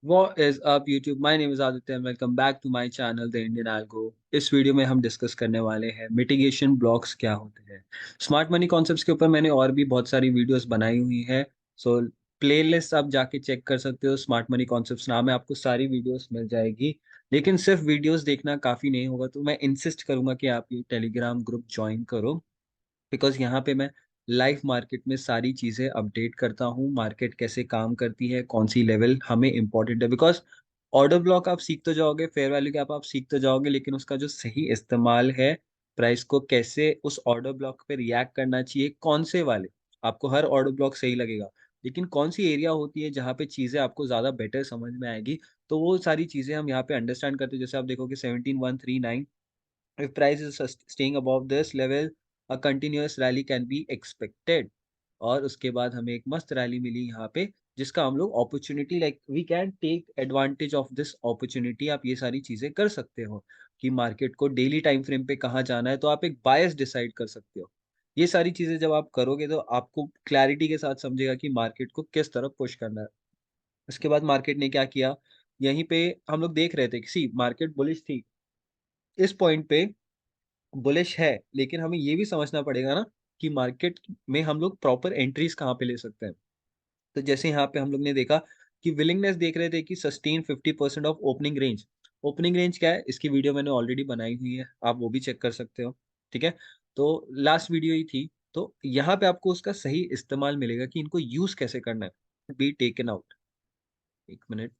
What is up YouTube? My name is Aditya and welcome back to my channel The Indian Algo। इस video में हम discuss करने वाले हैं mitigation blocks क्या होते हैं। स्मार्ट मनी कॉन्सेप्ट्स के ऊपर मैंने और भी बहुत सारी वीडियोस बनाई हुई है। सो प्लेलिस्ट आप जाके चेक कर सकते हो। स्मार्ट मनी कॉन्सेप्ट्स नाम है, आपको सारी वीडियोस मिल जाएगी। लेकिन सिर्फ वीडियोस देखना काफ़ी नहीं होगा, तो मैं इंसिस्ट करूंगा कि आप ये टेलीग्राम ग्रुप ज्वाइन करो। बिकॉज़ यहाँ पे मैं लाइव मार्केट में सारी चीज़ें अपडेट करता हूँ, मार्केट कैसे काम करती है, कौन-सी लेवल हमें इम्पोर्टेंट है। बिकॉज़ ऑर्डर ब्लॉक आप सीख तो जाओगे, फेयर वैल्यू गैप आप सीख तो जाओगे, लेकिन उसका जो सही इस्तेमाल है, प्राइस को कैसे उस ऑर्डर ब्लॉक पे रिएक्ट करना चाहिए, कौन से वाले, आपको हर ऑर्डर ब्लॉक सही लगेगा, लेकिन कौन-सी एरिया होती है जहाँ पे चीज़ें आपको ज़्यादा बेटर समझ में आएगी, तो वो सारी चीज़ें हम यहाँ पे अंडरस्टैंड करते हैं। जैसे आप देखोगे 17139, if price is staying above this level, a continuous rally can be expected। और उसके बाद हमें एक मस्त रैली मिली यहाँ पे, जिसका हम लोग opportunity like we can take advantage of this opportunity. आप ये सारी चीजें कर सकते हो कि मार्केट को डेली टाइम फ्रेम पे कहाँ जाना है, तो आप एक बायस डिसाइड कर सकते हो। ये सारी चीजें जब आप करोगे तो आपको क्लैरिटी के साथ समझेगा कि मार्केट को किस तरफ पुश करना है। उसके बाद मार्केट ने क्या किया, यहीं पे हम लोग देख रहे थे कि सी मार्केट बुलिश थी, इस पॉइंट पे बुलिश है, लेकिन हमें ये भी समझना पड़ेगा ना कि मार्केट में हम लोग प्रॉपर एंट्रीज कहाँ पे ले सकते हैं। तो जैसे यहाँ पे हम लोग ने देखा कि विलिंगनेस देख रहे थे कि sustain 50% of opening range. Opening range क्या है, इसकी वीडियो मैंने ऑलरेडी बनाई हुई है, आप वो भी चेक कर सकते हो। ठीक है, तो लास्ट वीडियो ही थी। तो यहाँ पे आपको उसका सही इस्तेमाल मिलेगा कि इनको यूज कैसे करना है। बी टेकन आउट, एक minute.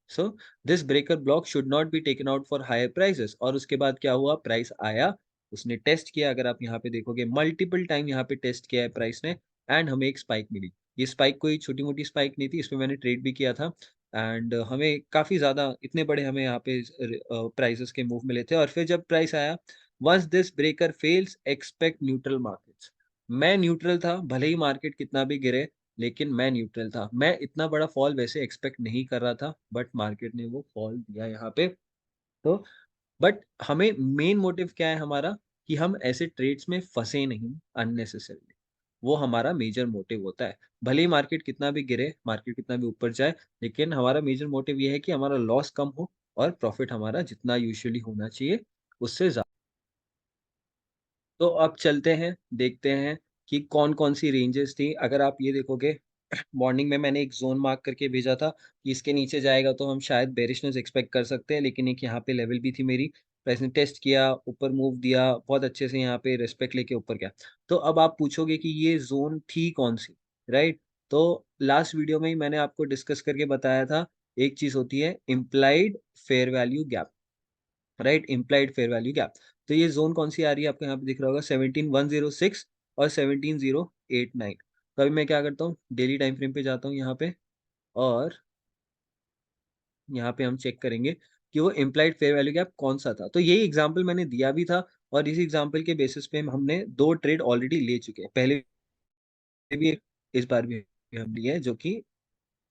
So this breaker block should not be taken out for higher prices. और उसके बाद क्या हुआ, प्राइस आया, उसने टेस्ट किया। अगर आप यहाँ पे देखोगे मल्टीपल टाइम यहाँ पे टेस्ट किया है प्राइस ने, एंड हमें एक स्पाइक मिली। ये स्पाइक कोई छोटी मोटी स्पाइक नहीं थी, इसमें मैंने ट्रेड भी किया था। एंड हमें काफी ज्यादा इतने बड़े हमें यहाँ पे प्राइसेस के मूव मिले थे। और फिर जब प्राइस आया, once this breaker fails expect neutral markets. मैं न्यूट्रल था, भले ही मार्केट कितना भी गिरे, लेकिन मैं न्यूट्रल था। मैं इतना बड़ा फॉल वैसे एक्सपेक्ट नहीं कर रहा था, बट मार्केट ने वो फॉल दिया यहाँ पे। तो बट हमें मेन मोटिव क्या है हमारा, कि हम ऐसे ट्रेड्स में फंसे नहीं अननेसेसरीली। वो हमारा मेजर मोटिव होता है। भले ही मार्केट कितना भी गिरे, मार्केट कितना भी ऊपर जाए, लेकिन हमारा मेजर मोटिव ये है कि हमारा लॉस कम हो और प्रॉफिट हमारा जितना यूजुअली होना चाहिए उससे ज्यादा। तो अब चलते हैं, देखते हैं कि कौन-कौन सी रेंजेस थी। अगर आप ये देखोगे, मॉर्निंग में मैंने एक ज़ोन मार्क करके भेजा था कि इसके नीचे जाएगा तो हम शायद बेरिशनेस एक्सपेक्ट कर सकते हैं, लेकिन एक यहाँ पे लेवल भी थी मेरी। प्राइस ने टेस्ट किया, ऊपर मूव दिया, बहुत अच्छे से यहाँ पे रिस्पेक्ट लेके ऊपर गया। तो अब आप पूछोगे कि ये ज़ोन थी कौन-सी, राइट? तो लास्ट वीडियो में ही मैंने आपको डिस्कस करके बताया था, एक चीज़ होती है implied fair value gap. Right, implied fair value gap. तो ये जोन कौन सी आ रही है, आपको यहाँ पे दिख रहा होगा 17106 और 17089। तो अभी मैं क्या करता हूँ, डेली टाइम फ्रेम पे जाता हूँ यहाँ पे, और यहाँ पे हम चेक करेंगे कि वो इम्प्लाइड फेयर वैल्यू गैप कौन सा था। तो यही एग्जांपल मैंने दिया भी था, और इसी एग्जांपल के बेसिस पे हमने दो ट्रेड ऑलरेडी ले चुके हैं। पहले भी इस बार भी हम लिए हैं, जो कि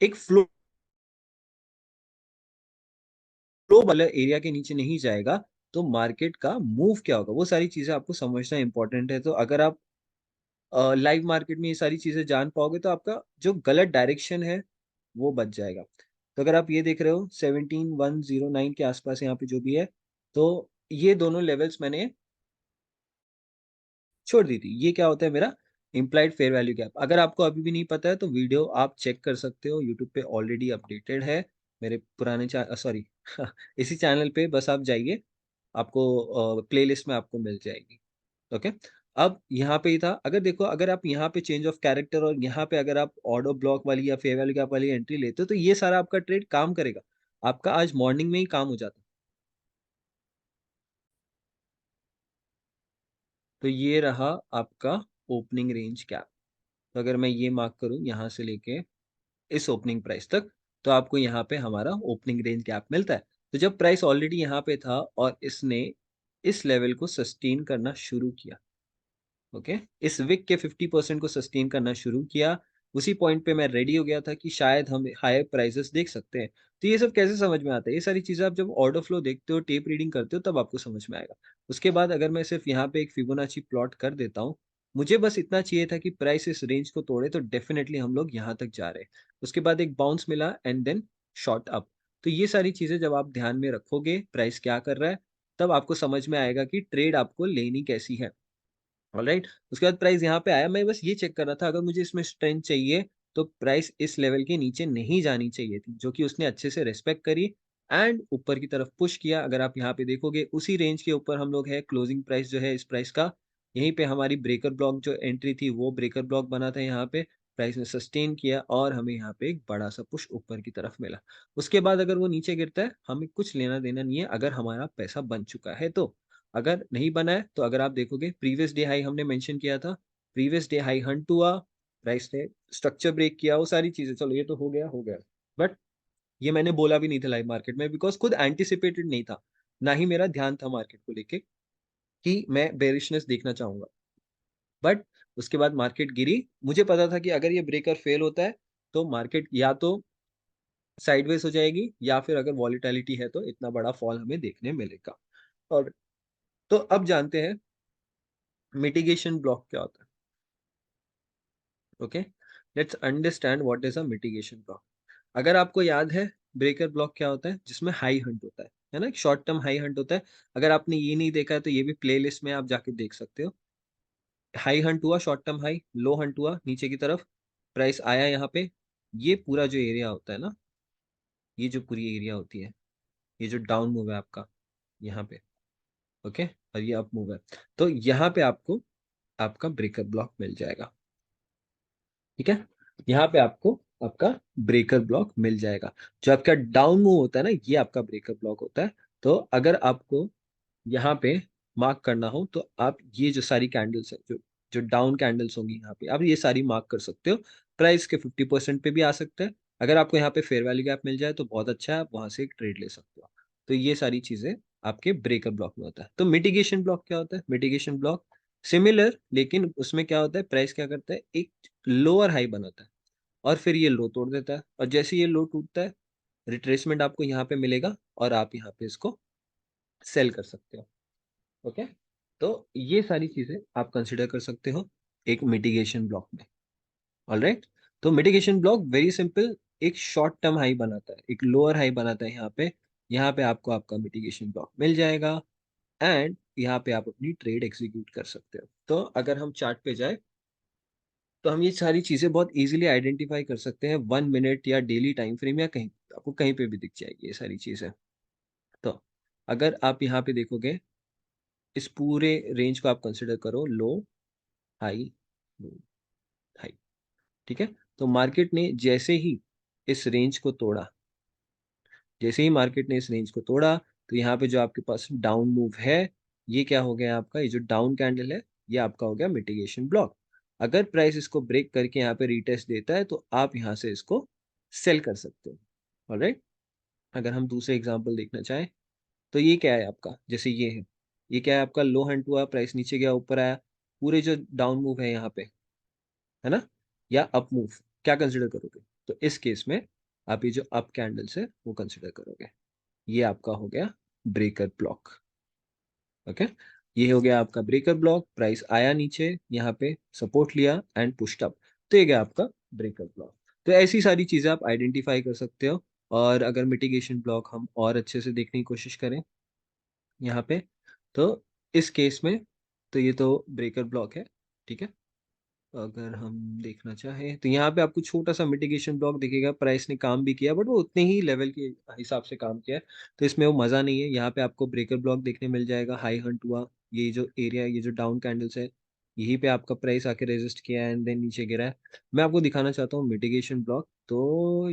एक फ्लो वाला एरिया के नीचे नहीं जाएगा, तो मार्केट का मूव क्या होगा, वो सारी चीजें आपको समझना इंपॉर्टेंट है। तो अगर आप लाइव मार्केट में ये सारी चीज़ें जान पाओगे, तो आपका जो गलत डायरेक्शन है, वो बच जाएगा। तो अगर आप ये देख रहे हो 17109 के आस-पास यहाँ पे जो भी है, तो ये दोनों लेवल्स मैंने छोड़ दी थी। ये क्या होता है मेरा इम्प्लाइड फेयर वैल्यू गैप। अगर आपको अभी भी नहीं पता है, तो वीडियो आप चेक कर सकते हो, यूट्यूब पे ऑलरेडी अपडेटेड है। मेरे पुराने सॉरी इसी चैनल पे बस आप जाइए, आपको प्लेलिस्ट में आपको मिल जाएगी। ओके, अब यहाँ पे ही था। अगर देखो, अगर आप यहाँ पे चेंज ऑफ कैरेक्टर और यहाँ पे अगर आप ऑर्डर ब्लॉक वाली या फेयर वैल्यू गैप वाली एंट्री लेते हो, तो ये सारा आपका ट्रेड काम करेगा। आपका आज मॉर्निंग में ही काम हो जाता। तो ये रहा आपका ओपनिंग रेंज गैप। तो अगर मैं ये मार्क करूँ यहाँ से लेके इस ओपनिंग प्राइस तक, तो आपको यहाँ पे हमारा ओपनिंग रेंज गैप मिलता है। तो जब प्राइस ऑलरेडी यहाँ पे था और इसने इस लेवल को सस्टेन करना शुरू किया, ओके, इस विक के 50% को सस्टेन करना शुरू किया, उसी पॉइंट पे मैं रेडी हो गया था कि शायद हम हायर प्राइसेस देख सकते हैं। तो ये सब कैसे समझ में आता है, ये सारी चीजें आप जब ऑर्डर फ्लो देखते हो, टेप रीडिंग करते हो, तब आपको समझ में आएगा। उसके बाद अगर मैं सिर्फ यहाँ पे एक फिबोनाची प्लॉट कर देता हूँ, मुझे बस इतना चाहिए था कि प्राइस इस रेंज को तोड़े, तो डेफिनेटली हम लोग यहाँ तक जा रहे हैं। उसके बाद एक बाउंस मिला एंड देन शॉट अप। तो ये सारी चीजें जब आप ध्यान में रखोगे प्राइस क्या कर रहा है, तब आपको समझ में आएगा कि ट्रेड आपको लेनी कैसी है। ऑलराइट, उसके बाद प्राइस यहाँ पे आया, मैं बस ये चेक कर रहा था अगर मुझे इसमें स्ट्रेंथ चाहिए तो प्राइस इस लेवल के नीचे नहीं जानी चाहिए थी, जो कि उसने अच्छे से रिस्पेक्ट करी एंड ऊपर की तरफ पुश किया। अगर आप यहाँ पे देखोगे उसी रेंज के ऊपर हम लोग है, क्लोजिंग प्राइस जो है इस प्राइस का, यहीं पे हमारी ब्रेकर ब्लॉक जो एंट्री थी वो ब्रेकर ब्लॉक बना था यहाँ पे। प्राइस ने सस्टेन किया और हमें यहाँ पे एक बड़ा सा पुश ऊपर की तरफ मिला। उसके बाद अगर वो नीचे गिरता है हमें कुछ लेना देना नहीं है, अगर हमारा पैसा बन चुका है तो। अगर नहीं बना है तो अगर आप देखोगे प्रीवियस डे हाई हमने मेंशन किया था, प्रीवियस डे हाई हंट हुआ, प्राइस ने स्ट्रक्चर ब्रेक किया, वो सारी चीजें, चलो ये तो हो गया। बट ये मैंने बोला भी नहीं था लाइव मार्केट में, बिकॉज खुद एंटिसिपेटेड नहीं था, ना ही मेरा ध्यान था मार्केट को लेके कि मैं बेरिशनेस देखना चाहूंगा। बट उसके बाद मार्केट गिरी, मुझे पता था कि अगर ये ब्रेकर फेल होता है तो मार्केट या तो साइडवेज हो जाएगी, या फिर अगर वॉलिटिलिटी है तो इतना बड़ा फॉल हमें देखने मिलेगा। और तो अब जानते हैं मिटिगेशन ब्लॉक क्या होता है। Okay, let's understand what is a mitigation block. अगर आपको याद है ब्रेकर ब्लॉक क्या होता है, जिसमें हाई हंट होता है ना, एक शॉर्ट टर्म हाई हंट होता है। अगर आपने ये नहीं देखा है तो ये भी प्लेलिस्ट में आप जाके देख सकते हो। हाई हंट हुआ, शॉर्ट टर्म हाई, लो हंट हुआ नीचे की तरफ, प्राइस आया यहाँ पे, ये पूरा जो एरिया होता है ना, ये जो पूरी एरिया होती है, ये जो डाउन मूव है आपका यहाँ पे, ओके, और ये अप मूव है, तो यहाँ पे आपको आपका ब्रेकर ब्लॉक मिल जाएगा। ठीक है, यहाँ पे आपको आपका ब्रेकर ब्लॉक मिल जाएगा। जो आपका डाउन मूव होता है ना, ये आपका ब्रेकर ब्लॉक होता है। तो अगर आपको यहाँ पे मार्क करना हो तो आप ये जो सारी कैंडल्स है, जो जो डाउन कैंडल्स होंगी यहाँ पे, आप ये सारी मार्क कर सकते हो। प्राइस के 50% पे भी आ सकते हैं। अगर आपको यहाँ पे फेयर वैल्यू गैप मिल जाए तो बहुत अच्छा है, आप वहां से एक ट्रेड ले सकते हो। तो ये सारी चीजें आपके ब्रेकर ब्लॉक में होता है। तो मिटिगेशन ब्लॉक क्या होता है, मिटिगेशन ब्लॉक सिमिलर, लेकिन उसमें क्या होता है, प्राइस क्या करता है, एक लोअर हाई बनाता है और फिर ये लो तोड़ देता है, और जैसे ये लो टूटता है रिट्रेसमेंट आपको यहाँ पे मिलेगा और आप यहाँ पे इसको सेल कर सकते हो। ओके, तो ये सारी चीजें आप कंसिडर कर सकते हो एक मिटिगेशन ब्लॉक में। ऑलराइट, तो मिटिगेशन ब्लॉक वेरी सिंपल, एक शॉर्ट टर्म हाई बनाता है, एक लोअर हाई बनाता है यहाँ पे। यहाँ पे आपको आपका मिटिगेशन ब्लॉक मिल जाएगा एंड यहाँ पे आप अपनी ट्रेड एग्जीक्यूट कर सकते हो। तो अगर हम चार्ट पे जाए तो हम ये सारी चीजें बहुत इजीली आइडेंटिफाई कर सकते हैं, 1 मिनट या डेली टाइम फ्रेम या कहीं, आपको कहीं पे भी दिख जाएगी ये सारी चीजें। तो अगर आप यहाँ पे देखोगे, इस पूरे रेंज को आप कंसिडर करो, लो हाई लो हाई। ठीक है, तो मार्केट ने जैसे ही इस रेंज को तोड़ा, जैसे ही मार्केट ने इस रेंज को तोड़ा, तो यहाँ पे जो आपके पास डाउन मूव है, ये क्या हो गया आपका, ये जो डाउन कैंडल है ये आपका हो गया मिटिगेशन ब्लॉक। अगर प्राइस इसको ब्रेक करके यहाँ पे रीटेस्ट देता है तो आप यहाँ से इसको सेल कर सकते हो। ऑलराइट, अगर हम दूसरे एग्जांपल देखना चाहें तो ये क्या है आपका, जैसे ये है, ये क्या है आपका, लो हंट हुआ, प्राइस नीचे गया ऊपर आया, पूरे जो डाउन मूव है यहाँ पे, है ना, या अप मूव, क्या कंसिडर करोगे, तो इस केस में आप ये जो अप कैंडल्स है वो कंसिडर करोगे। ये आपका हो गया ब्रेकर ब्लॉक। ओके, ये हो गया आपका ब्रेकर ब्लॉक, प्राइस आया नीचे, यहाँ पे सपोर्ट लिया एंड पुश्ड अप, तो ये गया आपका ब्रेकर ब्लॉक। तो ऐसी सारी चीजें आप आइडेंटिफाई कर सकते हो। और अगर मिटिगेशन ब्लॉक हम और अच्छे से देखने की कोशिश करें यहाँ पे, तो इस केस में, तो ये तो ब्रेकर ब्लॉक है। ठीक है, अगर हम देखना चाहें तो यहाँ पे आपको छोटा सा मिटिगेशन ब्लॉक दिखेगा, प्राइस ने काम भी किया बट वो उतने ही लेवल के हिसाब से काम किया है, तो इसमें वो मजा नहीं है। यहाँ पे आपको ब्रेकर ब्लॉक देखने मिल जाएगा, हाई हंट हुआ, ये जो एरिया, ये जो डाउन कैंडल्स है, यहीं पे आपका प्राइस आके रेजिस्ट किया है एंड देन नीचे गिरा है। मैं आपको दिखाना चाहता हूँ मिटिगेशन ब्लॉक, तो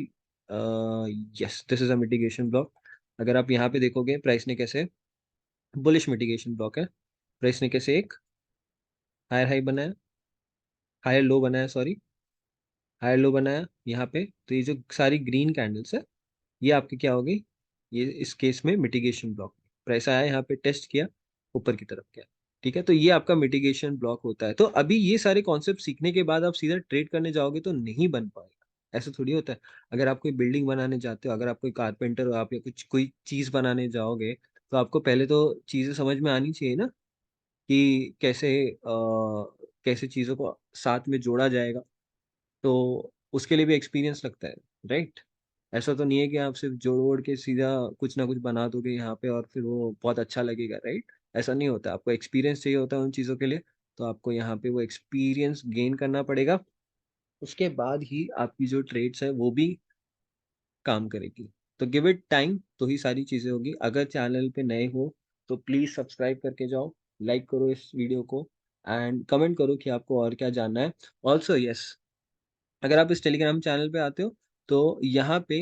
yes, this is a mitigation block. अगर आप यहाँ पे देखोगे प्राइस ने कैसे, बुलिश मिटिगेशन ब्लॉक है, प्राइस ने कैसे एक हायर हाई बनाया, हायर लो बनाया, सॉरी, हायर लो बनाया यहाँ पे, तो ये जो सारी ग्रीन कैंडल्स है ये आपकी क्या हो गई, ये इस केस में मिटिगेशन ब्लॉक, प्राइस आया यहाँ पे टेस्ट किया, ऊपर की तरफ गया। ठीक है, तो ये आपका मिटिगेशन ब्लॉक होता है। तो अभी ये सारे कॉन्सेप्ट सीखने के बाद आप सीधा ट्रेड करने जाओगे तो नहीं बन पाएगा, ऐसा थोड़ी होता है। अगर आप कोई बिल्डिंग बनाने जाते हो, अगर आप कोई कारपेंटर हो, आप या कुछ कोई चीज बनाने जाओगे, तो आपको पहले तो चीजें समझ में आनी चाहिए ना, कि कैसे कैसे चीज़ों को साथ में जोड़ा जाएगा, तो उसके लिए भी एक्सपीरियंस लगता है, राइट? ऐसा तो नहीं है कि आप सिर्फ़ जोड़-वोड़ के सीधा कुछ ना कुछ बना दोगे यहाँ पे और फिर वो बहुत अच्छा लगेगा, राइट? ऐसा नहीं होता, आपको एक्सपीरियंस चाहिए होता है उन चीज़ों के लिए, तो आपको यहाँ पे वो एक्सपीरियंस गेन करना पड़ेगा। उसके बाद ही आपकी जो ट्रेड्स है वो भी काम करेगी। तो गिव इट टाइम तो ही सारी चीज़ें होगी। अगर चैनल पे नए हो तो प्लीज़ सब्सक्राइब करके जाओ, लाइक करो इस वीडियो को एंड कमेंट करो कि आपको और क्या जानना है। ऑल्सो यस, अगर आप इस टेलीग्राम चैनल पे आते हो, तो यहाँ पे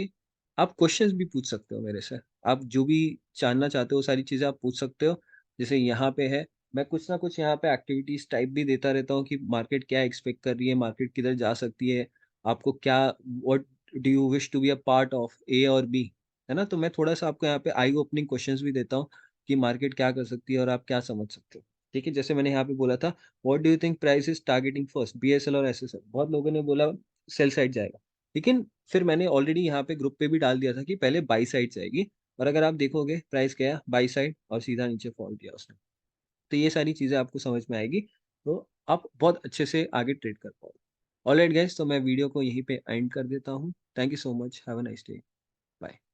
आप क्वेश्चंस भी पूछ सकते हो मेरे से। आप जो भी जानना चाहते हो, वो सारी चीज़ें आप पूछ सकते हो। जैसे यहाँ पे है, मैं कुछ ना कुछ यहाँ पे एक्टिविटीज़ टाइप भी देता रहता हूँ कि मार्केट क्या एक्सपेक्ट कर रही है, मार्केट किधर जा सकती है, आपको क्या what do you wish to be a part of A और बी, है ना? तो मैं थोड़ा-सा आपको यहाँ पे आई ओपनिंग क्वेश्चंस भी देता हूँ कि मार्केट क्या कर सकती है और आप क्या समझ सकते हो। ठीक है? जैसे मैंने यहाँ पे बोला था, what do you think price is targeting first, BSL और एसएसएल? बहुत लोगों ने बोला सेल साइड जाएगा। लेकिन फिर मैंने ऑलरेडी यहाँ पे ग्रुप पे भी डाल दिया था कि पहले बाई साइड जाएगी और अगर आप देखोगे प्राइस गया बाई साइड और सीधा नीचे फॉल किया उसने। तो ये सारी चीज़ें आपको समझ में आएगी, तो आप बहुत अच्छे से आगे ट्रेड कर पाओगे। ऑलराइट गाइस, तो मैं वीडियो को यहीं पे एंड कर देता हूँ। Thank you so much. Have a nice day. Bye.